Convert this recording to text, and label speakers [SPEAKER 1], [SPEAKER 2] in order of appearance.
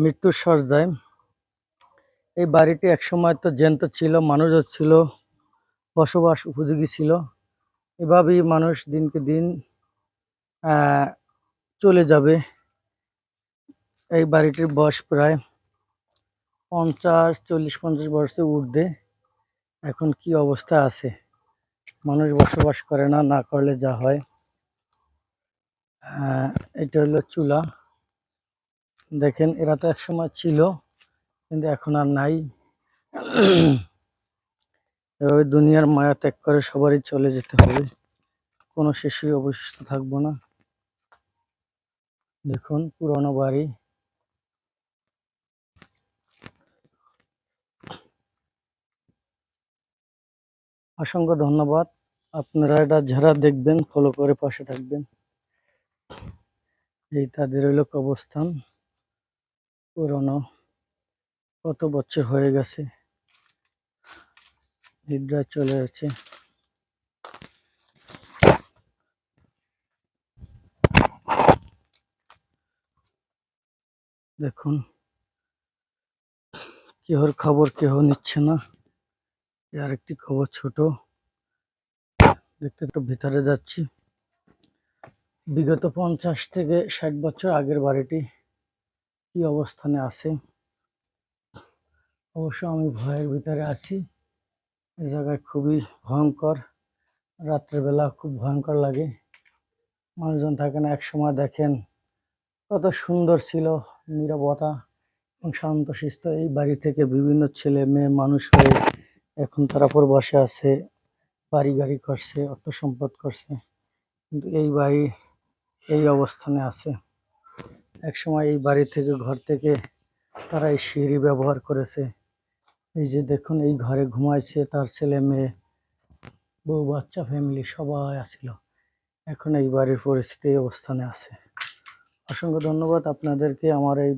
[SPEAKER 1] মৃত্যুর শয্যায়। এই বাড়িটি একসময় তো জ্যান্ত ছিল, মানুষও ছিল, বসবাস উপযোগী ছিল। এভাবেই মানুষ দিনকে দিন চলে যাবে। এই বাড়িটির বয়স প্রায় 40-50 বছরের ঊর্ধ্বে। এখন কি অবস্থা আছে, মানুষ বসবাস করে না, না করলে যা হয়। এটা হলো চুলা। দেখেন, এরা তো একসময় ছিল, কিন্তু এখন আর নাই। এভাবে দুনিয়ার মায়া ত্যাগ করে সবারই চলে যেতে হবে, কোনো শিশুই অবশিষ্ট থাকবো না। দেখুন পুরনো বাড়ি। অসংখ্য ধন্যবাদ। আপনারা এটা যারা দেখবেন ফলো করে পাশে থাকবেন। এই তাদের হলো কবরস্থান। পুরনো, কত বছর হয়ে গেছে, নিদ্রায় চলে যাচ্ছে। দেখুন, কেহর খবর কেহ নিচ্ছে না। আর একটি খবর ছোট, দেখতে একটু ভিতরে যাচ্ছি। বিগত 50 থেকে 60 বছর আগের বাড়িটি কি অবস্থানে আছে। অবশ্য আমি ভয়ের ভিতরে আছি। এই জায়গায় খুবই ভয়ঙ্কর, রাত্রেবেলা খুব ভয়ঙ্কর লাগে, মানুষজন থাকে না। এক সময় দেখেন কত সুন্দর ছিল, নীরবতা এবং শান্তশিষ্ট। এই বাড়ি থেকে বিভিন্ন ছেলে মেয়ে মানুষ হয়ে এখন তারা প্রবাসে আছে, বাড়ি গাড়ি করছে, অর্থ সম্পদ করছে, কিন্তু এই বাড়ি এই অবস্থানে আছে। এক সময় এই বাড়ি থেকে, ঘর থেকে তারা এই সিঁড়ি ব্যবহার করেছে। এই যে দেখুন, এই ঘরে ঘুমাইছে তার ছেলে মেয়ে, বউ বাচ্চা, ফ্যামিলি সবাই আছিল। এখন এই বাড়ির পরিস্থিতি এই অবস্থানে আছে। অসংখ্য ধন্যবাদ আপনাদেরকে আমার এই